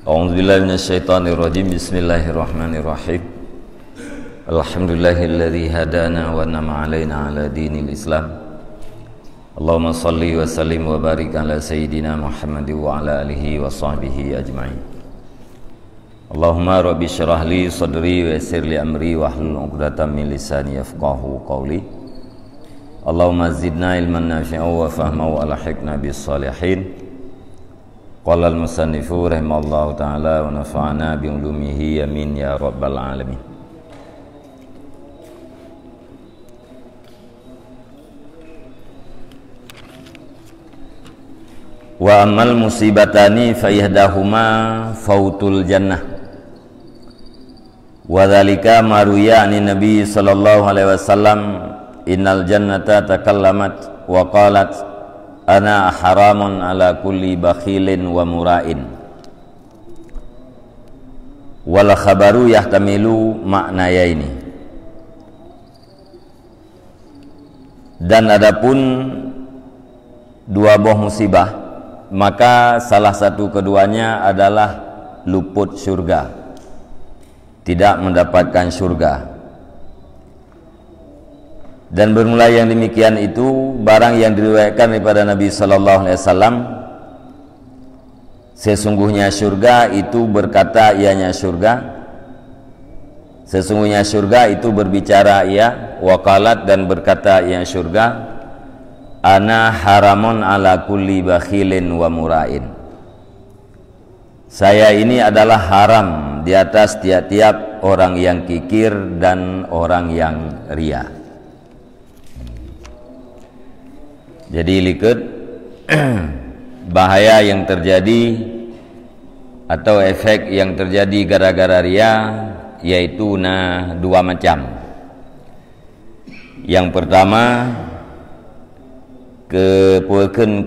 A'udzubillahi minasyaitonirrajim. Bismillahirrahmanirrahim. Alhamdulillahilladzi hadana wa nama alaina ala dinil Islam. Allahumma salli wa sallim wa barik ala sayyidina Muhammad wa ala alihi wa sahbihi ajma'in. Allahumma rabbi syrah li sadri wa yassir li amri wa hlul 'uqdatam min lisani yafqahu qawli. Allahumma zidna ilman nafi'a wa fahma wa alhiqna bis salihin. Qala al-musannifu rahimallahu ta'ala wa nafa'ana bi ulumihi amin ya rabbal alamin. Wa amal musibatani fa ihdahuma fautul jannah. Wa dzalika maruya ani Nabi sallallahu alaihi wasallam innal jannata takallamat wa qalat ana haramun ala kulli bakhilin wa mura'in. Wal khabaru yahtamilu maknayaini. Dan adapun dua buah musibah, maka salah satu keduanya adalah luput surga, tidak mendapatkan surga. Dan bermula yang demikian itu barang yang diriwayatkan daripada Nabi sallallahu alaihi wasallam, sesungguhnya surga itu berkata ianya surga, sesungguhnya surga itu berbicara ia, waqalat dan berkata ia surga, ana haramun ala kulli bakhilin wa mura'in. Saya ini adalah haram di atas tiap-tiap orang yang kikir dan orang yang ria. Jadi likut bahaya yang terjadi atau efek yang terjadi gara-gara ria yaitu dua macam. Yang pertama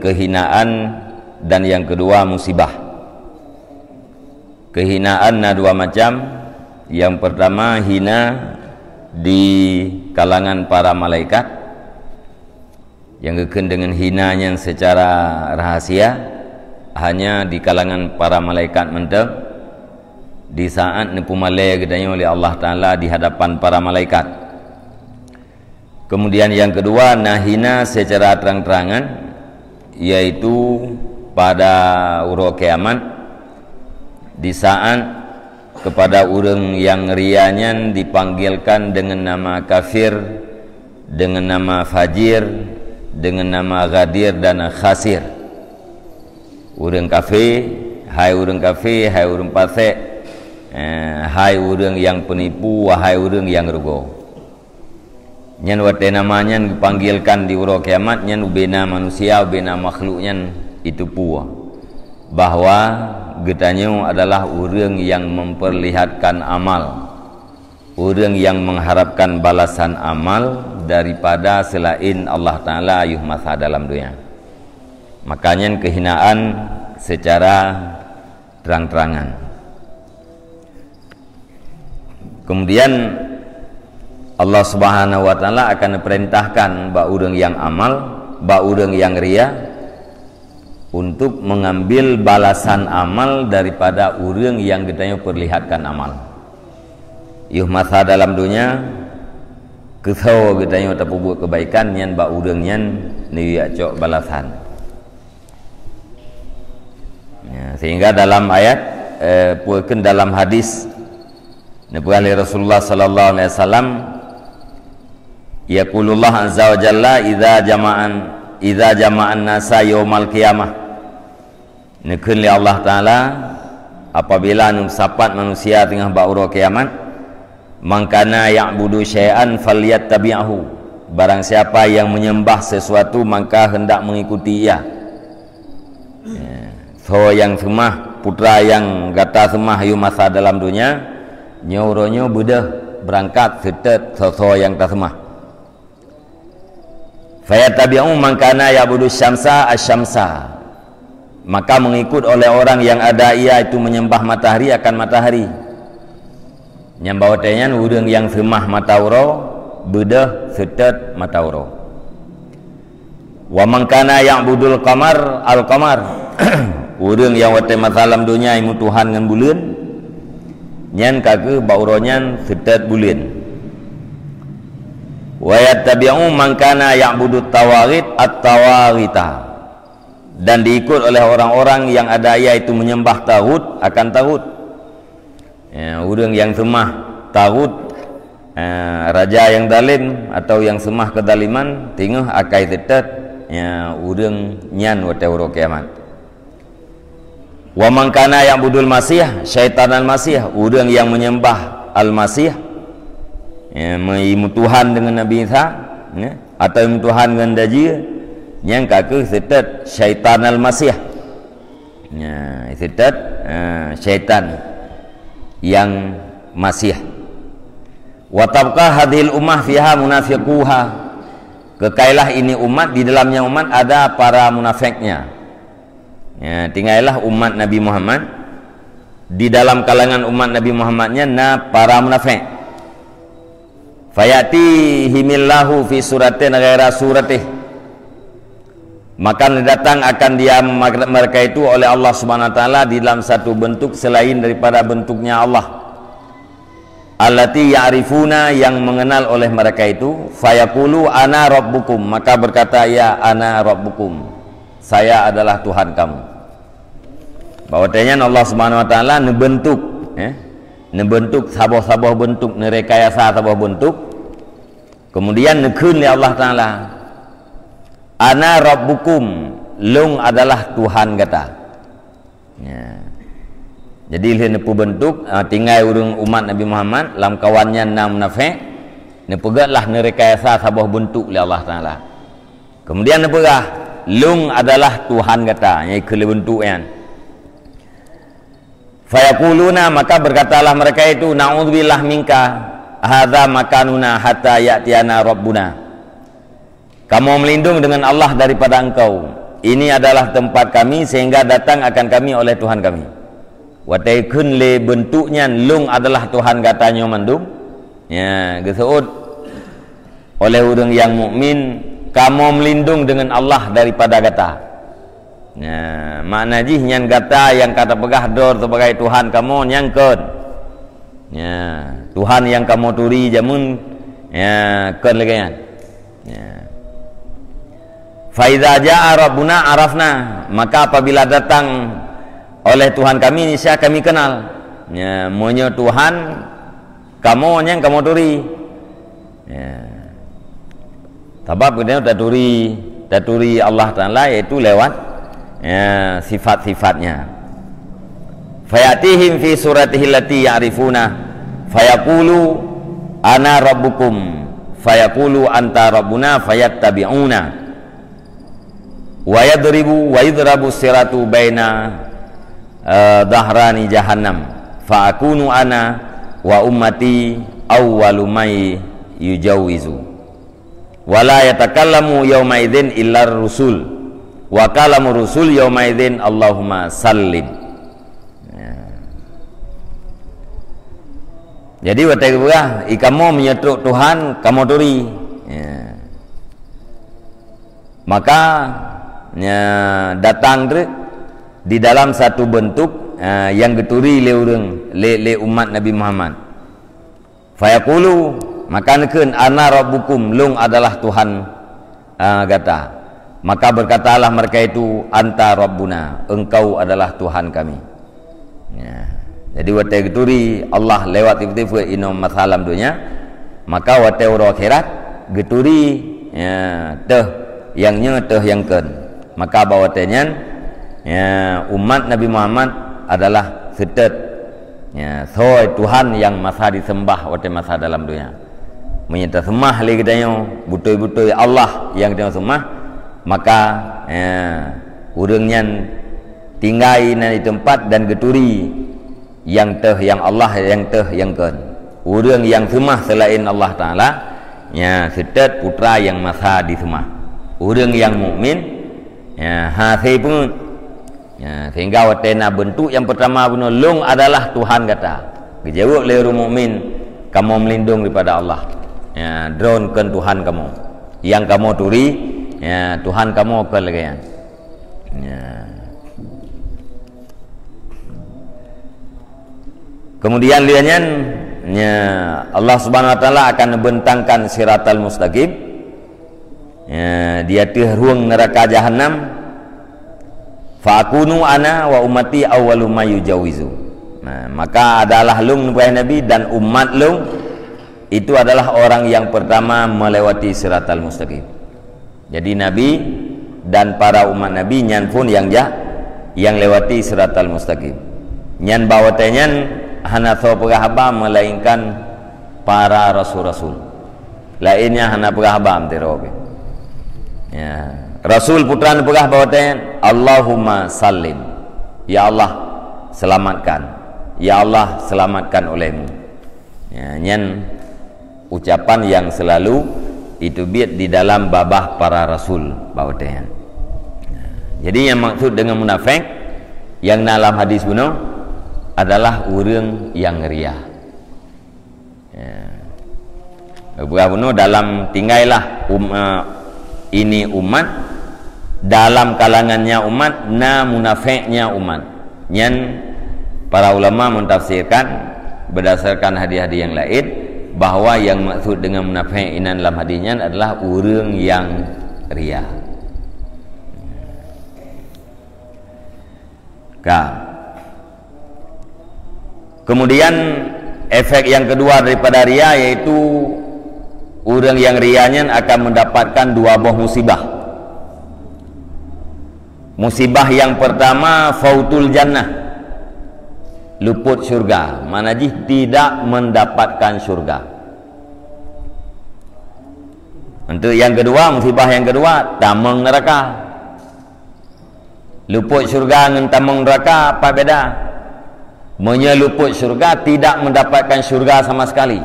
kehinaan, dan yang kedua musibah. Kehinaan dua macam. Yang pertama hina di kalangan para malaikat, yang geken dengan hinanya secara rahasia hanya di kalangan para malaikat menteng di saat nepu malai gedanya oleh Allah Ta'ala di hadapan para malaikat. Kemudian yang kedua hina secara terang-terangan, yaitu pada uro kiamat di saat kepada orang yang rianya dipanggilkan dengan nama kafir, dengan nama fajir, dengan nama ghadir dan khasir. Urang kafir, hai urang kafir, hai urang fasik, hai urang yang penipu, wahai urang yang rugo. Nyan wate namanya dipanggilkan di uro kiamat, nyan ubena manusia, ubena makhluknya itu pua, bahwa getanya adalah urang yang memperlihatkan amal, orang yang mengharapkan balasan amal daripada selain Allah Ta'ala ayuh masa dalam dunia. Makanya kehinaan secara terang-terangan. Kemudian Allah Subhanahu wa Ta'ala akan perintahkan ba orang yang amal, ba orang yang ria untuk mengambil balasan amal daripada orang yang kita perlihatkan amal. Yuh masa dalam dunia kesau kita tapi buat kebaikan nyan ba urang nyan ni cok balasan. Ya, sehingga dalam ayat puakeun dalam hadis Nabi Rasulullah sallallahu alaihi wasallam, yaqulullah azza wa jalla idza jama'an nasa yaumal qiyamah. Nekeun li Allah Ta'ala apabila sapat manusia tengah ba'uro kiamat, mangkana ya'budu syai'an falyattabi'ahu. Barang siapa yang menyembah sesuatu maka hendak mengikuti ia. So yang semah putra yang gata semah yu masa dalam dunia nyuronyo budah berangkat setet so yang tak semah. Fayattabi'u mangkana ya'budu syamsa asyamsa. Maka mengikut oleh orang yang ada ia itu menyembah matahari akan matahari. Nyambau tenyan urang yang semah matauro bedah setet matauro. Wa mangkana ya'budul qamar al qamar. urang yang wate masalam dunia imu Tuhan ngan bulan nyan kage bauronyan setet bulan wa yattabi'u man kana ya'budu tawarit at-tawarita, dan diikut oleh orang-orang yang ada yaitu menyembah tagut akan tagut. Urang yang sembah tagut, raja yang dalim atau yang sembah kedaliman tinggal akai tetet urang nyan wate uro kiamat. Wa man kana ya'budul masih syaitan al-masih, urang yang menyembah al-masih mengimu Tuhan dengan Nabi Isa atau imu Tuhan dengan Dajjal yang kake setet syaitan al-masih, setet syaitan yang masih. Wa tabqa hadhil ummah fiha munafiquha, kekailah ini umat, di dalamnya umat ada para munafiknya. Tinggallah umat Nabi Muhammad, di dalam kalangan umat Nabi Muhammadnya para munafik. Fayatihimillahu fi suratin ghaira suratih, maka datang akan dia mereka itu oleh Allah Subhanahu wa taala di dalam satu bentuk selain daripada bentuknya Allah. Allati ya'rifuna, yang mengenal oleh mereka itu. Fayaqulu ana rabbukum, maka berkata ya ana rabbukum, saya adalah Tuhan kamu. Bahwasanya Allah Subhanahu wa taala nebentuk nebentuk sabah-sabah bentuk, nerekayasa sabah bentuk, kemudian nekeun li Allah taala ana rabbukum, lung adalah Tuhan kata. Jadi dia nepu bentuk tinggal urang umat Nabi Muhammad lam kawannya enam munafik nepegatlah nerekayasa sabah bentuk li Allah taala. Kemudian nepegah lung adalah Tuhan kata, nyai kele bentuk yan. Fayaquluna, maka berkatalah mereka itu na'udzubillah minka hadza makanuna hatta ya'tiyana rabbuna, kamu melindung dengan Allah daripada engkau, ini adalah tempat kami sehingga datang akan kami oleh Tuhan kami. Wataikun le bentuknya lung adalah Tuhan katanya mandung geseud oleh orang yang mukmin, kamu melindung dengan Allah daripada kata. Makna jihnya kata yang kata pegah dor sebagai Tuhan kamu nyangkut. Tuhan yang kamu turi jamun kan lagi kan. Fa idza jaa rabbuna arafna, maka apabila datang oleh Tuhan kami niscaya kami kenal. Monya Tuhan kamu yang kamu turi. Sebab kita taturi Allah Taala yaitu lewat sifat-sifatnya. Fayatihim fi suratihi allati ya'rifuna fayaqulu ana rabbukum fayaqulu anta rabbuna fayattabi'una wa yadribu wa yudrabu siratu baina dhahrani jahannam fa akunu ana wa ummati awwalu may yujawizu wa la yatakallamu yawma idzin illa rusul wa kalamu rusul yawma idzin Allahumma sallim. Jadi watai gua ikamu menyetruk Tuhan kamu turi maka datang di dalam satu bentuk yang geturi le urang le umat Nabi Muhammad. Fayaqulu, maka nekeun ana rabbukum, lung adalah Tuhan kata. Maka berkatalah mereka itu anta rabbuna, engkau adalah Tuhan kami. Jadi watai geturi Allah lewat tiba-tiba ino masalam dunia, maka watai uro akhirat geturi teh yang nya teh yang ken. Maka bawatenya umat Nabi Muhammad adalah setet soy Tuhan yang masa disembah watai masa dalam dunia. Menyata sembah lagi katanya betul-betul Allah yang kita sembah, maka urangnya tinggal di tempat dan geturi yang teh yang Allah yang teh yang ken. Urang yang sembah selain Allah Taala setet putra yang masa disembah. Urang yang mukmin hasil pun sehingga watena bentuk yang pertama benar lung adalah Tuhan kata. Kejawab oleh orang mukmin, kamu melindung daripada Allah. Drone kan Tuhan kamu. Yang kamu turi Tuhan kamu ke lagi. Kemudian liannya Allah Subhanahu wa taala akan membentangkan siratal mustaqim. Dia ruang neraka jahanam. Fa akunu ana wa ummati awwalu may yujawizu. Maka adalah lung Nabi dan umat lung itu adalah orang yang pertama melewati siratal mustaqim. Jadi Nabi dan para umat Nabi nyan pun yang lewati siratal mustaqim. Nyan bawatenyan hana tho perahaba melainkan para rasul-rasul. Lainnya hana perahaba amtirobe. Ya, Rasul putra perah bawatenyan Allahumma sallim. Ya Allah selamatkan. Ya Allah selamatkan olehmu. Ya, nyan ucapan yang selalu itu biat di dalam babah para rasul bawatenyan. Jadi yang maksud dengan munafik yang dalam hadis bunuh adalah orang yang ria. Bunuh dalam tinggallah ini umat dalam kalangannya umat na munafiknya umat. Yang para ulama mentafsirkan berdasarkan hadis-hadis yang lain bahwa yang maksud dengan munafik inan dalam hadisnya adalah orang yang ria. Kemudian efek yang kedua daripada ria yaitu orang yang rianya akan mendapatkan dua buah musibah. Musibah yang pertama fautul jannah, luput syurga, manajih tidak mendapatkan syurga. Untuk yang kedua, musibah yang kedua tamang neraka. Luput syurga dengan tamang neraka apa beda? Menyeluput syurga tidak mendapatkan syurga sama sekali.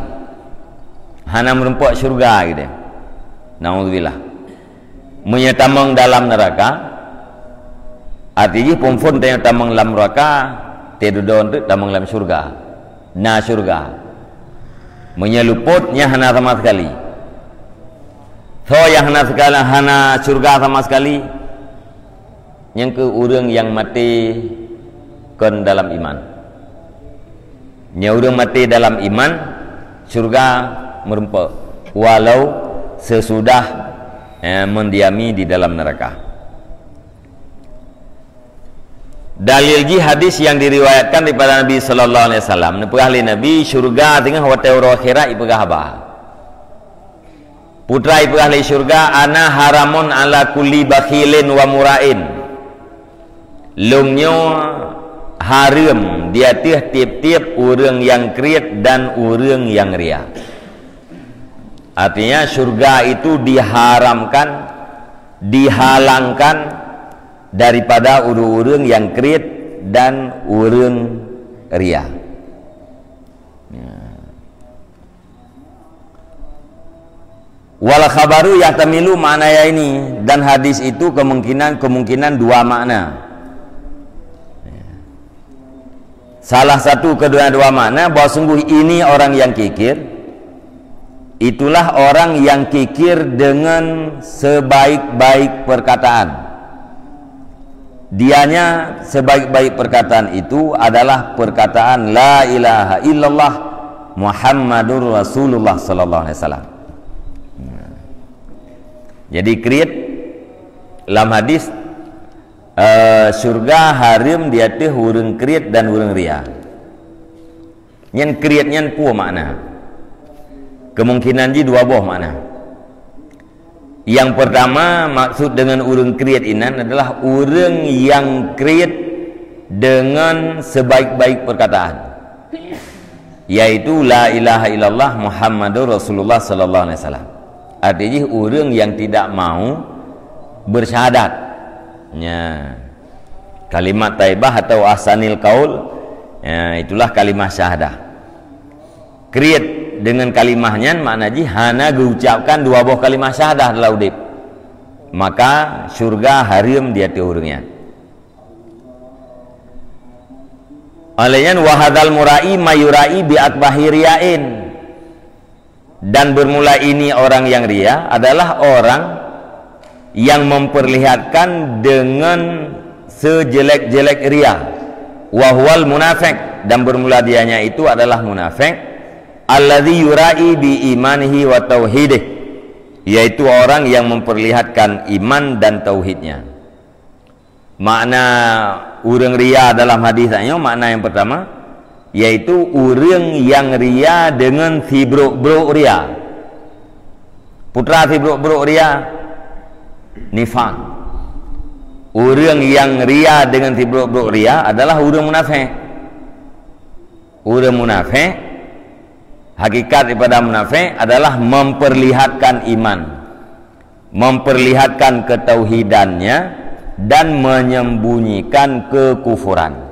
Hana merempuk syurga gitu. Nauzubillah. Menyetamang dalam neraka artinya pumpun yang tamang dalam neraka tidur untuk tamang dalam syurga. Na syurga. Menyeluputnya hana sama sekali. So yang hana syurga sama sekali. Yang ke orang yang mati kan dalam iman. Yang orang mati dalam iman syurga merempuk walau sesudah mendiami di dalam neraka. Dalil hadis yang diriwayatkan daripada Nabi sallallahu alaihi wasallam ahli Nabi syurga tengah wa taura akhirat ipegah bah. Putra ibu ahli syurga ana haramun ala kulli bakhilin wa murain. Lungnya haram dia tiap-tiap orang yang kriat dan orang yang ria. Artinya syurga itu diharamkan, dihalangkan daripada orang-orang yang kriat dan orang ria. Wal khabaru yahtamilu maknanya ini, dan hadis itu kemungkinan dua makna. Salah satu kedua makna bahwa sungguh ini orang yang kikir, itulah orang yang kikir dengan sebaik-baik perkataan. Dianya sebaik-baik perkataan itu adalah perkataan la ilaha illallah Muhammadur Rasulullah sallallahu alaihi wasallam. Jadi kriat dalam hadis surga harim dia teh urang kriat dan urang ria. Nyen kriat nyen pu makna. Kemungkinan ji dua buah makna. Yang pertama maksud dengan urang kriat inan adalah urang yang kriat dengan sebaik-baik perkataan, yaitu la ilaha illallah Muhammadur Rasulullah sallallahu alaihi wasallam. Artinya urang yang tidak mau bersyahadat. Ya, kalimat taibah atau ahsanil qaul, ya, itulah kalimat syahadah. Kriat dengan kalimahnya maknanya hana diucapkan dua buah kalimat syahadah dalam udip, maka syurga harim dia teurungnya. Alaiyan wahadal murai mayurai bi akbahi riyain, dan bermula ini orang yang ria adalah orang yang memperlihatkan dengan sejelek-jelek ria. Wahwal munafik, dan bermula dianya itu adalah munafik, alladzi yura'i bi imanihi wa tauhidih, yaitu orang yang memperlihatkan iman dan tauhidnya. Makna urang ria dalam hadisnya, makna yang pertama yaitu urang yang ria dengan fibruk-bruk ria. Putra fibruk-bruk ria nifaq. Urang yang ria dengan fibruk-bruk ria adalah urang munafik. Urang munafik, hakikat daripada munafik adalah memperlihatkan iman, memperlihatkan ketauhidannya dan menyembunyikan kekufuran.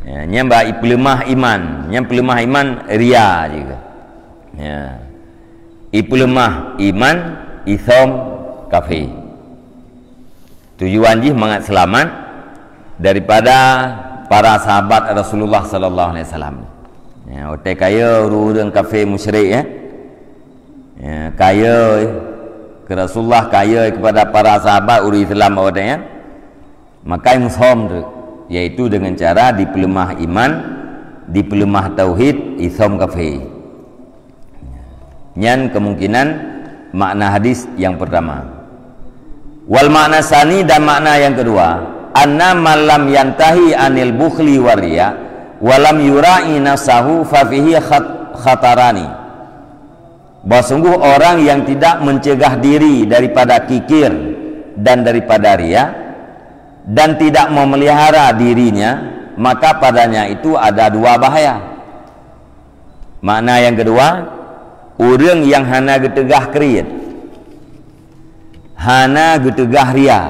Ya, nyamba pelemah iman, yang pelemah iman ria juga. Ya. Pelemah iman itham kafir. Tujuan jih mangat selamat daripada para sahabat Rasulullah sallallahu alaihi wasallam. Ya, otak kaya urang kafir musyrik ya. Ya, kaya ke Rasulullah, kaya kepada para sahabat urang Islam awatnya. Maka mushom tu, yaitu dengan cara dipelemah iman, dipelemah tauhid, itham kafir. Nyan kemungkinan makna hadis yang pertama. Wal makna sani, dan makna yang kedua, anna man lam yantahi anil bukhli wariya walam yura'i nafsahu fa fihi khatarani. Bahwa sungguh orang yang tidak mencegah diri daripada kikir dan daripada riya dan tidak memelihara dirinya, maka padanya itu ada dua bahaya. Makna yang kedua, orang yang hana getegah kriit, hana getegah ria,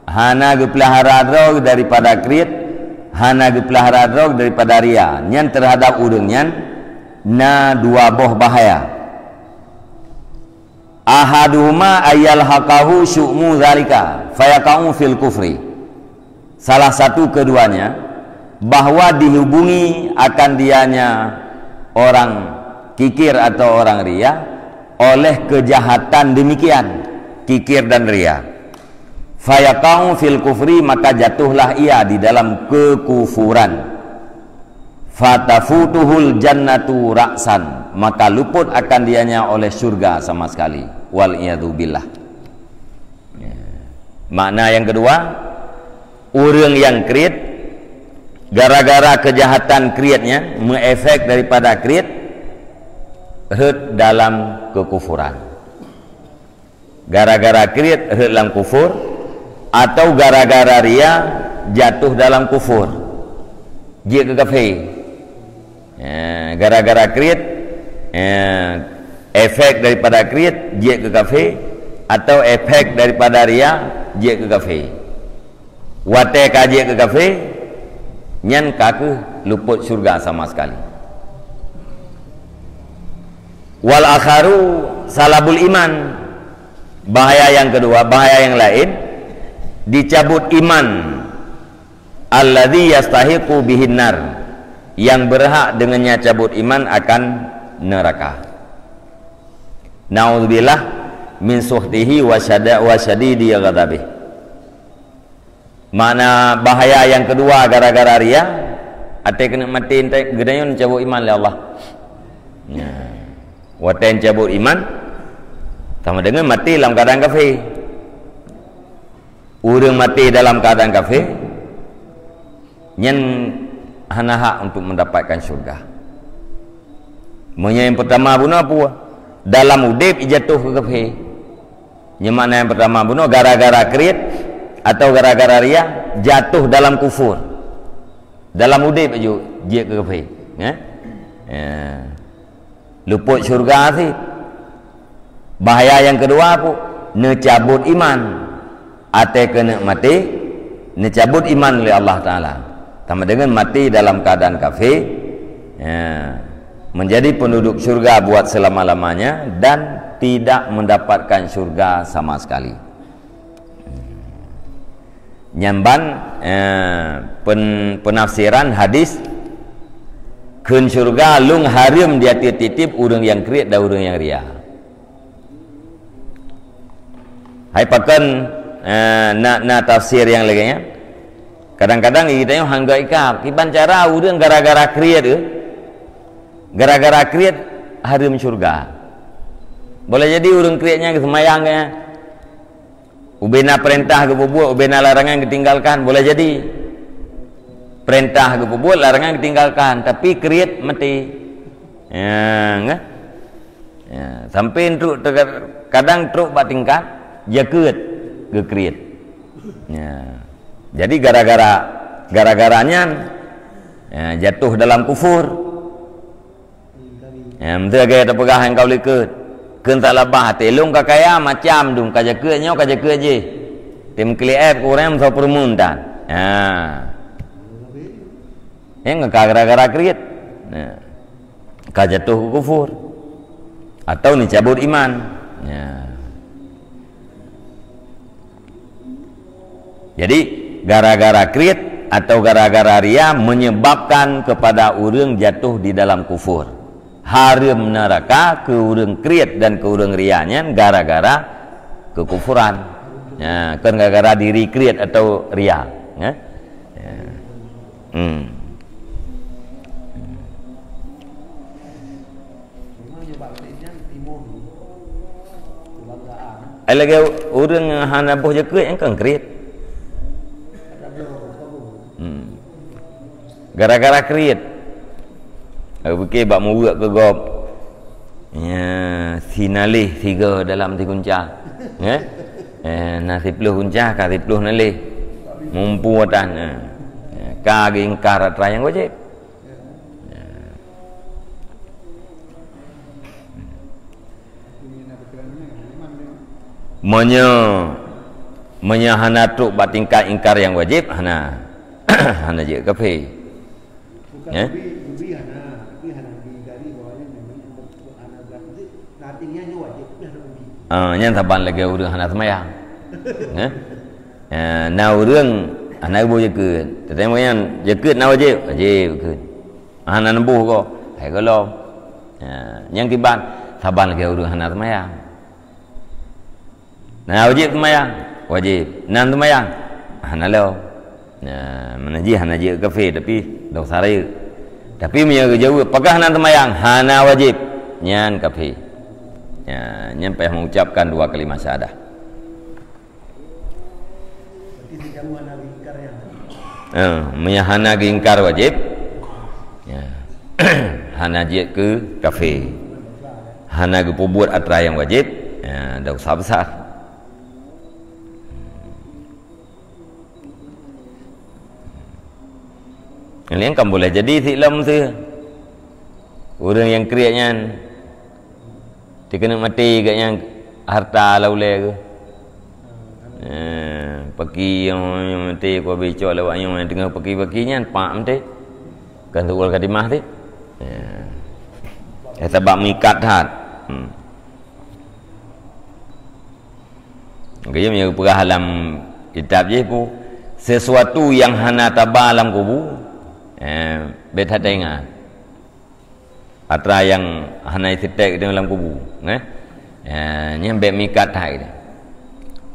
hana gepelihara drog daripada kriit, hana gepelihara drog daripada ria, nyan terhadap orang nyan na dua boh bahaya. Ahaduhuma ayal haqahu syu'mu zalika fayaqa'u fil kufri. Salah satu keduanya bahwa dihubungi akan dianya orang kikir atau orang ria oleh kejahatan demikian, kikir dan ria. Fayaqa'u fil kufri, maka jatuhlah ia di dalam kekufuran. Fatafutuhul jannatu ra'san, maka luput akan dianya oleh surga sama sekali. Wal iyadu billah. Ya. Makna yang kedua, orang yang kriit gara-gara kejahatan kriitnya mengefek daripada kriit hurt dalam kekufuran. Gara-gara kriit hurt dalam kufur, atau gara-gara ria jatuh dalam kufur, dia ke kafir. Ya, gara-gara kriit, efek daripada kriit dia ke kafir, atau efek daripada ria dia ke kafir. Wate kaji ke kafir, nyan kaku luput surga sama sekali. Wal akharu salabul iman, bahaya yang kedua, bahaya yang lain, dicabut iman alladzi yastahiqu bihin nar, yang berhak dengannya cabut iman akan neraka. Naudzubillah min suhtihi wa syadidi ghadabih. Mana bahaya yang kedua gara-gara ria, ate kena mati entek gedayon cabut iman oleh Allah. Ya. Waten cabut iman sama dengan mati dalam keadaan kafir. Orang mati dalam keadaan kafir nyen hana hak untuk mendapatkan syurga. Yang pertama bunuh apa? Dalam udip jatuh ke kafir. Yang mana yang pertama bunuh gara-gara kriit atau gara-gara ria jatuh dalam kufur. Dalam udip aja dia ke kafir. Ya? Luput syurga sih. Bahaya yang kedua apa? Necabut iman. Ate kena mati, necabut iman oleh Allah Ta'ala. Sama dengan mati dalam keadaan kafir, ya, menjadi penduduk syurga buat selama-lamanya dan tidak mendapatkan syurga sama sekali. Nyamban penafsiran hadis keun syurga lung harim dia titip orang yang kriit dan orang yang ria. Hai pakan na tafsir yang lainnya. Kadang-kadang kita yang hangga ikap kiban cara urang gara-gara kriat gara-gara kriat harum syurga. Boleh jadi urang kriatnya semayangnya ubena perintah ke bubuat, ubena larangan ditinggalkan, boleh jadi perintah ke bubuat, larangan ditinggalkan, tapi kriat mati. Ya, sampai truk kadang truk batingkat jakut ke kriat. Ya. Jadi gara-garanya jatuh dalam kufur. Ya, mentera gaya terpegah yang kau likut. Keun tak labah telung kakaya macam dum kajakutnya kajakut je. Tim kliep kurang so permuntan. Ya. Yang gara-gara kriat. Ya. Kajatuh kufur. Atau ni cabut iman. Ya. Jadi gara-gara kriat atau gara-gara ria menyebabkan kepada urang jatuh di dalam kufur. Harum neraka ke urang kriat dan ke urang rianya gara-gara kekufuran. Ya, kan gara-gara diri kriat atau ria. Ya. Ya. Lagi urang hana boh jakut yang kan kriat. Gara-gara kriat fikir bak murak ke gop ya sinalih 3 dalam 3 kuncah ya nah 10 kuncah ka 10 nalih mumpu watan ka ingkar atra yang wajib hana truk batingkat ingkar yang wajib hana hana je kafe. Ya. Yang taban lagi urang hana semayang. Ya. Na urang hana bo jakut. Tetapi yang jakut na wajib, wajib. Hana nembuh ko, hai kalau. Yang tiban taban lagi urang hana semayang. Na wajib semayang, wajib. Nan semayang hana lo. Menaji hana je kafe tapi dosa raya. Tapi punya jauh apakah hana semayang hana wajib nyan kafe. Ya, nyan payah mengucapkan 2 kalimat syahadah. Berarti sejauh hana ingkar ya. Hana ingkar wajib. Ya. Hana je ke kafe. Hana ke pembuat atra yang wajib, ya, dosa besar. Kalian kan boleh jadi siklam tu. Orang yang kriatnya dikena mati kat yang harta laule ke. Pergi yang mati ko becok lewat yang tengah pergi-perginya pak mati. Kan tu wal kadimah tu. Sebab mikat hat. Gaya punya perah dalam kitab je pu sesuatu yang hana tabah alam kubur. Beta tengah atra yang hana setek dalam kubur yang mikat hai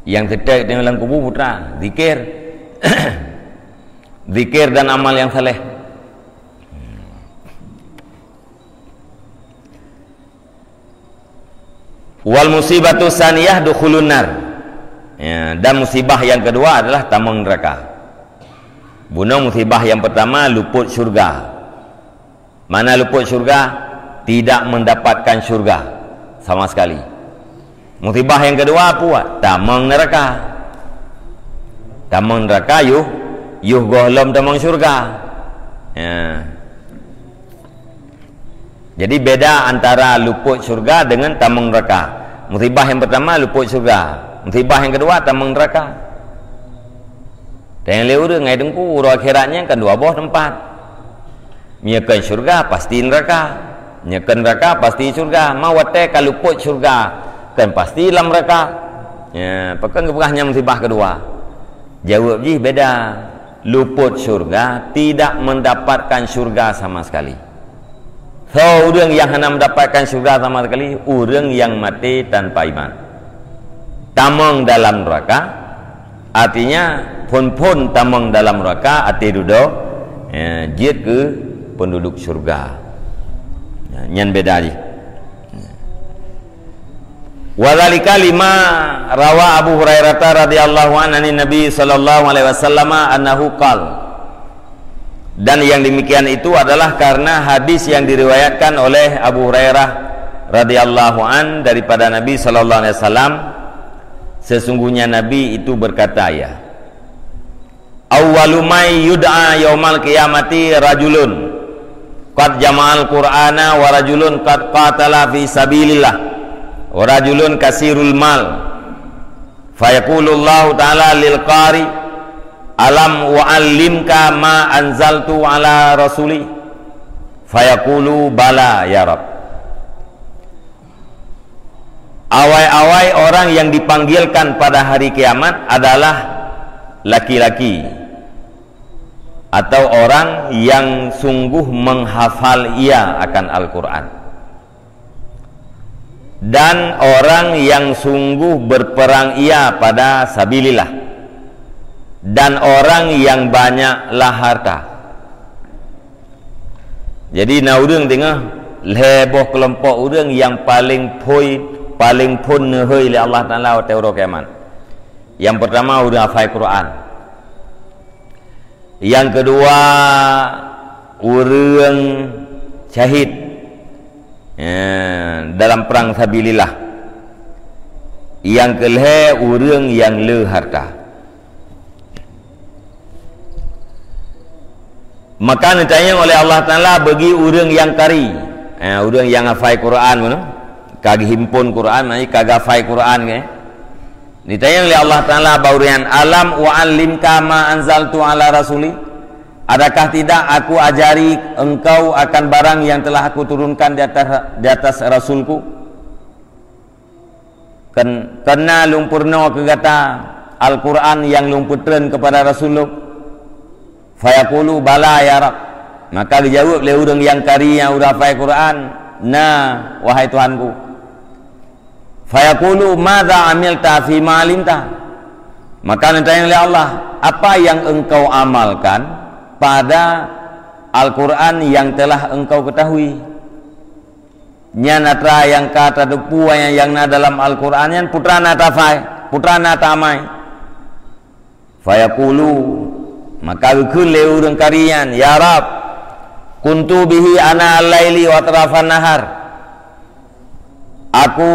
yang setek dalam kubur putra zikir zikir dan amal yang saleh. Wal musibatu saniyah dukhulun nar, dan musibah yang kedua adalah tamang neraka. Bunuh musibah yang pertama luput syurga. Mana luput syurga? Tidak mendapatkan syurga sama sekali. Musibah yang kedua apa? Tamang neraka. Tamang neraka yuh gohlom tamang syurga. Ya. Jadi beda antara luput syurga dengan tamang neraka. Musibah yang pertama luput syurga. Musibah yang kedua tamang neraka. Dan yang lewat ngai dengku urut akhiratnya kan 2 buah tempat. Nyekan syurga pasti neraka, nyekan neraka pasti syurga. Mawate kalau luput syurga kan pasti dalam neraka. Ya, pakai keberahnya musibah kedua. Jawab je beda. Luput syurga tidak mendapatkan syurga sama sekali. So orang yang hanya mendapatkan syurga sama sekali orang yang mati tanpa iman. Tamang dalam neraka artinya pun tamang dalam neraka ati dudo jid ke penduduk syurga. Nyan beda je. Wadzalika lima rawa Abu Hurairah radhiyallahu anhu Nabi sallallahu alaihi wasallam annahu qala. Dan yang demikian itu adalah karena hadis yang diriwayatkan oleh Abu Hurairah radhiyallahu an daripada Nabi sallallahu alaihi wasallam, sesungguhnya Nabi itu berkata, ya, awwalu may yud'a yaumal qiyamati rajulun qad jama'al qur'ana wa rajulun qad qatala fi sabilillah wa rajulun kasirul mal fayaqulullahu ta'ala lil qari alam wa'allimka ma anzaltu ala rasuli fayaqulu bala ya Rabb. Awai-awai orang yang dipanggilkan pada hari kiamat adalah laki-laki atau orang yang sungguh menghafal ia akan Al-Quran, dan orang yang sungguh berperang ia pada sabilillah, dan orang yang banyaklah harta. Jadi na urang tengah leboh kelompok urang yang paling pun nehoi oleh Allah Taala waktu hari kiamat. Yang pertama urang hafal Quran. Yang kedua urang syahid dalam perang sabilillah. Yang kelima urang yang le harta. Maka ditanya oleh Allah Ta'ala bagi orang yang kari, orang yang hafal Quran mana? Kagak himpun Quran, kagak hafal Quran ke? Ditanya oleh Allah Ta'ala baurian alam wa'allimka ma anzaltu ala rasuli, adakah tidak aku ajari engkau akan barang yang telah aku turunkan di atas rasulku? Kena lumpurno kegata Al-Quran yang lumputren kepada Rasulullah. Fayaqulu bala ya Rabb. Maka dijawab oleh orang yang kari yang sudah hafal Quran, nah wahai Tuhanku. Fayaqulu madza amilta fi ma alimta. Maka ditanya oleh Allah, apa yang engkau amalkan pada Al-Quran yang telah engkau ketahui? Nyanatra yang kata depu yang dalam Al-Quran yang putra natafai, putra natamai. Fayaqulu, maka kule urang karian, ya Rab, kuntu bihi ana al-laili wa atrafan nahar. Aku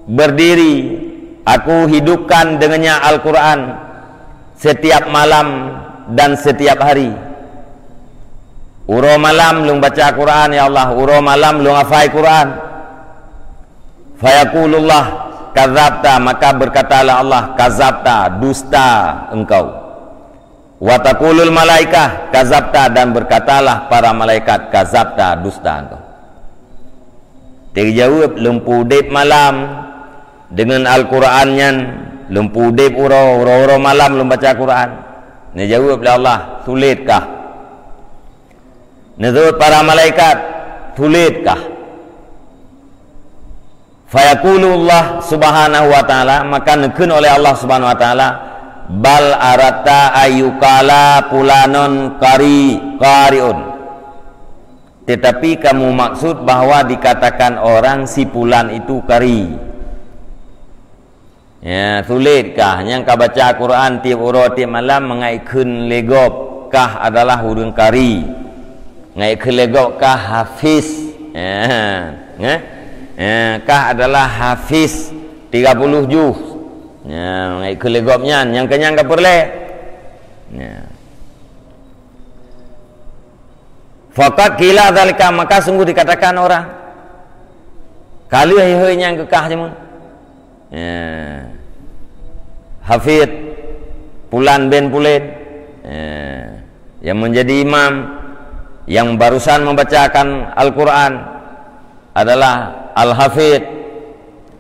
berdiri, aku hidupkan dengannya Al-Quran setiap malam dan setiap hari. Uro malam lung baca Quran ya Allah, uro malam lung hafal Quran. Fayaqulullah kadzabta, maka berkatalah Allah, kadzabta, dusta engkau. Wa taqulul malaikah kadzabta, dan berkatalah para malaikat kadzabta, dusta engkau. Terjawab lempu dep malam dengan Al-Qurannya, lempu dep uro malam lum baca Quran. Ni jawab oleh Allah, sulitkah? Nazut para malaikat, sulitkah? Fayaqulullah subhanahu wa ta'ala, maka nekeun oleh Allah subhanahu wa ta'ala, bal arata ayukala pulanon kariun. Tetapi kamu maksud bahwa dikatakan orang si pulan itu kari. Ya, sulitkah yang ka baca Quran tiap uro tiap malam mengaikun legop kah adalah urang kari? Ngaikun legop kah hafiz? Kah adalah hafiz 30 juz. Ya, ngaikun legopnya yang kenyang ka perle. Ya. Faqat kila zalika, maka sungguh dikatakan orang kali heunya kekah je mun. Ya. Hafid pulan ben pulen, yang menjadi imam yang barusan membacakan Al-Quran adalah Al-Hafid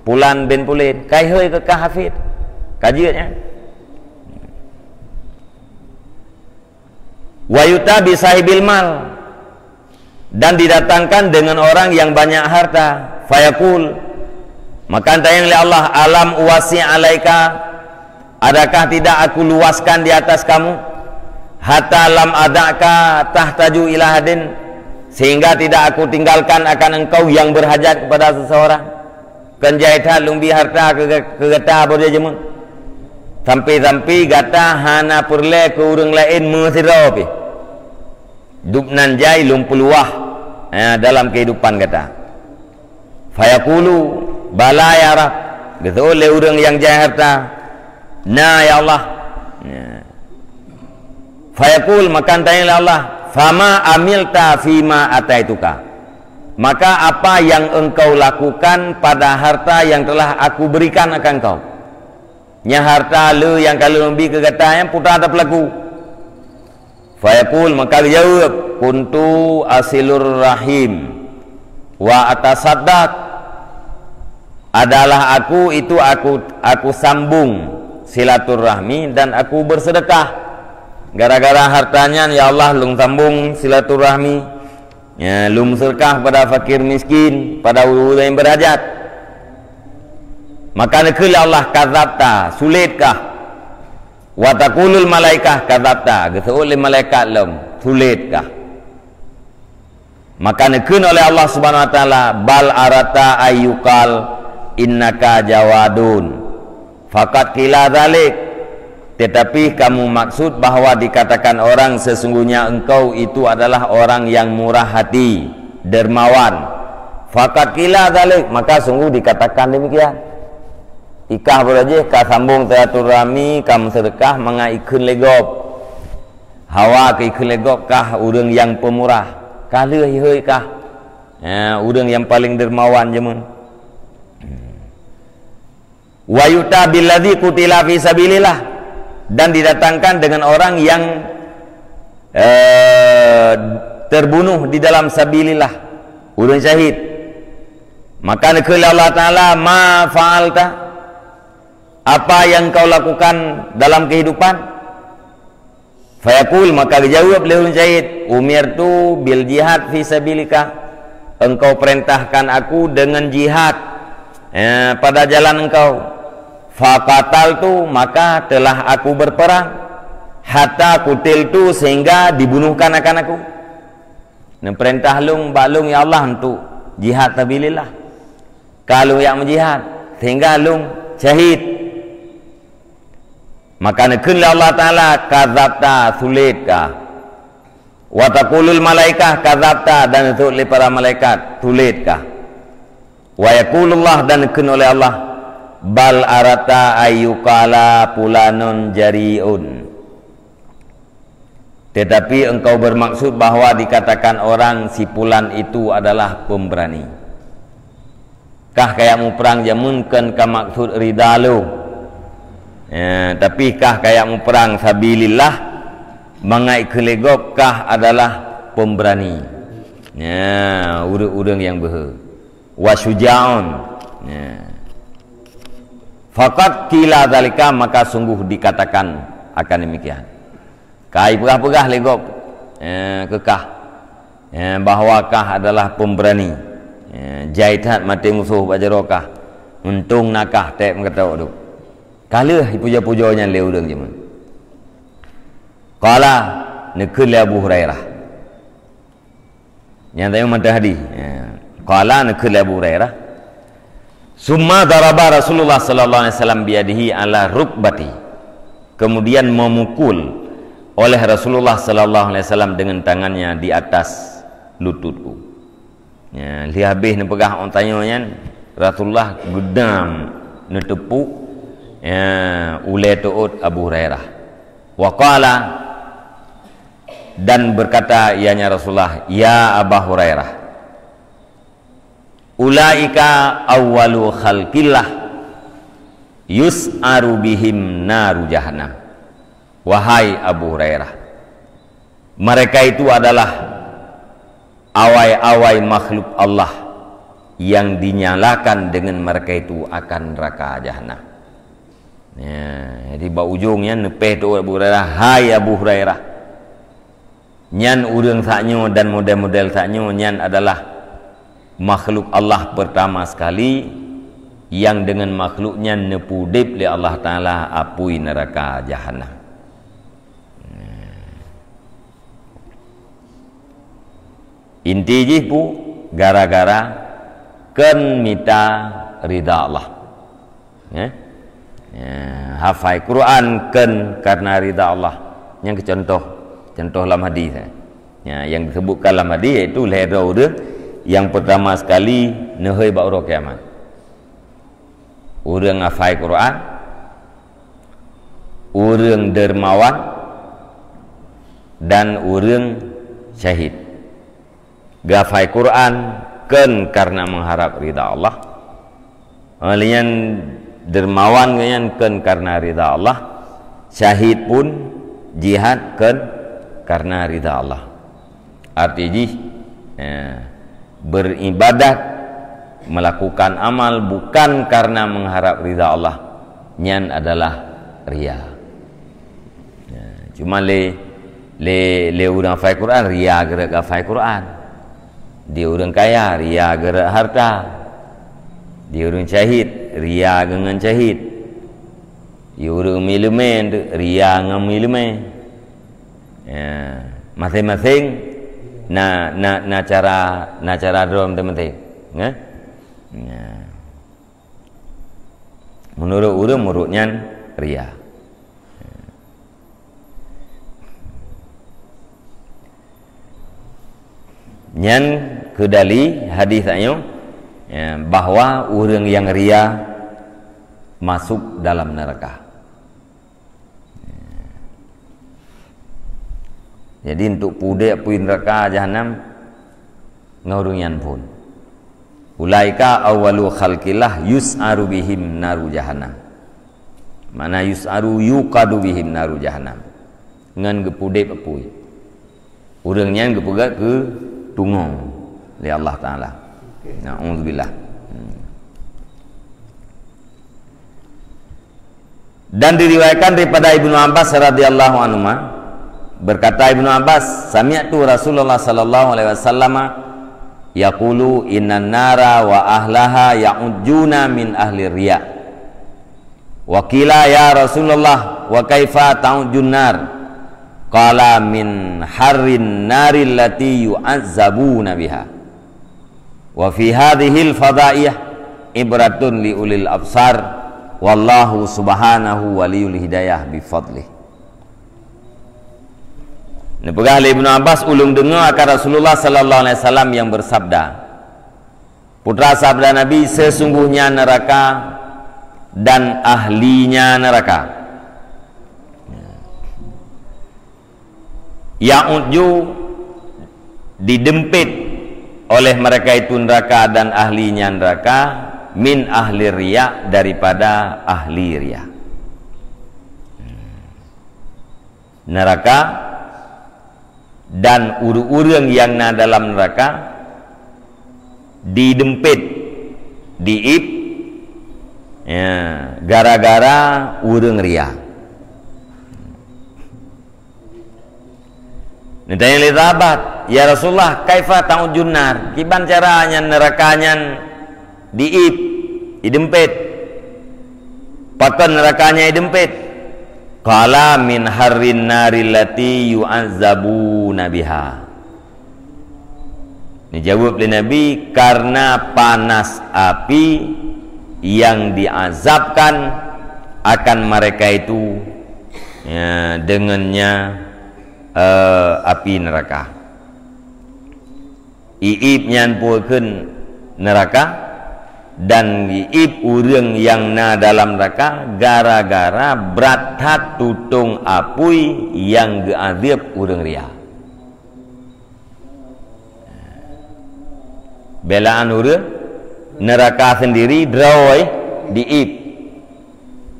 pulan ben pulen. Kai heuy ke Hafid kajiannya. Wa yutabi sahibil mal, dan didatangkan dengan orang yang banyak harta. Fayaqul, maka tanya oleh Allah, alam uwasi alaika, adakah tidak aku luaskan di atas kamu, hatta lam adaka tahtaju ila hadin, sehingga tidak aku tinggalkan akan engkau yang berhajat kepada seseorang. Kan jaitha lumbi harta ke gata boleh jemun, sampai gata hana perle ke urang lain mesira pi dupnan jai lum peluah dalam kehidupan kata. Fayaqulu bala ya rab, betul le urang yang jai harta, na ya Allah. Fayaqul, maka tanya Allah, fama amilta fima ataituka, maka apa yang engkau lakukan pada harta yang telah aku berikan akan kau. Nya harta lu yang kalau lebih ke kata yang putar ada pelaku. Fayaqul, maka dia jawab, kuntu asilur rahim wa atasaddaq, adalah aku itu aku sambung silaturahmi dan aku bersedekah. Gara-gara hartanya ya Allah lung sambung silaturahmi, ya, lum sedekah pada fakir miskin, pada orang yang berhajat. Maka nekila Allah kadzabta, sulitkah? Wa taqulul malaikah kadzabta, getul malaikat lum sulitkah? Maka nekun oleh Allah Subhanahu wa taala, bal arata ayyukal innaka jawadun faqad qila dzalik, tetapi kamu maksud bahwa dikatakan orang sesungguhnya engkau itu adalah orang yang murah hati, dermawan. Faqad qila dzalik, maka sungguh dikatakan demikian. Ikah beraje ka sambung silaturahmi, kam sedekah mengaikun legop. Hawa ke ikun legop kah urang yang pemurah, kah leuh kah? Urang yang paling dermawan jemun. Wa yuta billadzi qutila fi sabilillah, dan didatangkan dengan orang yang terbunuh di dalam sabilillah, urang syahid. Maka nekala Allah taala, ma fa'alta, apa yang kau lakukan dalam kehidupan? Fayaqul, maka dijawab oleh urang syahid, umirtu bil jihad fi sabilika, engkau perintahkan aku dengan jihad pada jalan engkau. Faqatal tu, maka telah aku berperang, hatta kutil tu, sehingga dibunuhkan akan aku. Dan perintah lung balung ya Allah untuk jihad sabilillah, kalau yang menjihad sehingga lung syahid. Maka nekunlah Allah taala, kadzabta, sulitkah? Wa taqulul malaikah kadzabta, dan itu oleh para malaikat, sulitkah? Wa yaqulullah, dan nekun oleh Allah, bal arata ayyukala pulanun jariun, tetapi engkau bermaksud bahwa dikatakan orang si pulan itu adalah pemberani. Kah kayak mu perang jamunkan ka maksud ridalu, tapi kah kayak mu perang sabilillah mangai kelegop, kah adalah pemberani, urang-urang yang behe wasyuja'un. Faqad qila dzalika, maka sungguh dikatakan akan demikian. Kai pegah-pegah legop kekah bahwa kah adalah pemberani, jaitat mati musuh bajarokah, untung nakah tek mengatakan tu kalah puja-pujanya le urang jeman. Qala nekul Abu Hurairah, yang tadi mata hadis, qala nekul Abu Hurairah, summa daraba Rasulullah sallallahu alaihi wasallam biadihi ala rukbati, kemudian memukul oleh Rasulullah sallallahu alaihi wasallam dengan tangannya di atas lututku. Lihat habis ni pegah on tanya Rasulullah gedam netepuk ule tuut Abu Hurairah. Wa qala, dan berkata ianya Rasulullah, ya Abu Hurairah, ulaika awwalu khalqillah yus'aru bihim naru jahannam. Wahai Abu Hurairah, mereka itu adalah awai-awai makhluk Allah yang dinyalakan dengan mereka itu akan neraka jahanam. Jadi bau ujungnya nepeh tu Abu Hurairah, hai Abu Hurairah, nyan urang saknyo dan model-model saknyo, nyan adalah makhluk Allah pertama sekali yang dengan makhluknya nepudip li Allah Ta'ala apui neraka Jahannam. Inti jipu gara-gara ken mita ridha Allah. Hafai Quran ken karena ridha Allah. Yang contoh dalam hadis. Yang disebutkan dalam hadis iaitu lehera yang pertama sekali nehoi ba'ura kiamat. Urang hafai Quran, urang dermawan, dan urang syahid. Gafai Quran ken karena mengharap ridha Allah. Alian dermawan ken karena ridha Allah. Syahid pun jihad ken karena ridha Allah. Artinya beribadat, melakukan amal bukan karena mengharap ridha Allah, nyan adalah ria. Cuma le urang hafal Quran ria gerak hafal Quran. Dia orang kaya ria gerak harta. Dia orang syahid ria dengan syahid. Dia orang milumen ria dengan milumen. Masing-masing na cara dalam teman-teman. Menurut orang menurutnya ria. Nyan kedali hadis ayo bahwa orang yang ria masuk dalam neraka. Jadi untuk pudek pui neraka Jahannam ngurungan pun. Ulaika awwalu khalqillah yus'aru bihim naru Jahannam. Mana yus'aru yuqadu bihim naru Jahannam. Ngan gepudek pui. Urangnya gepegat ke tunggu li Allah Ta'ala. Na'udzubillah. Dan diriwayatkan daripada Ibnu Abbas radhiyallahu anhu, berkata Ibnu Abbas, sami'tu Rasulullah sallallahu alaihi wasallam yaqulu innan nara wa ahlaha ya'ujuna min ahli riya. Wa qila ya Rasulullah wa kaifa ta'ujun nar? Qala min harrin naril lati yu'azzabuna biha. Wa fi hadhihi al-fada'iyah ibratun li ulil absar wallahu subhanahu waliyul hidayah bi fadlih. Nepegah oleh Ibnu Abbas ulung dengar akan Rasulullah sallallahu alaihi wasallam yang bersabda, putra sabda Nabi, sesungguhnya neraka dan ahlinya neraka ya'udju didempit oleh mereka itu neraka dan ahlinya neraka min ahli riya, daripada ahli riya. Neraka dan urang yang na dalam neraka didempit, diip gara-gara urang riya. Nitanya li sahabat, ya Rasulullah, kaifa ta'ujun nar? Kiban caranya nerakanya diip, didempit. Paton nerakanya didempit. Qala min harrin naril lati yu'azzabuna biha. Dijawab oleh Nabi, karena panas api yang diazabkan akan mereka itu dengannya api neraka. Iib nyan puekeun neraka dan iib urang yang na dalam neraka gara-gara berat hat tutung apui yang geazib urang ria. Belaan urang neraka sendiri drawai diib.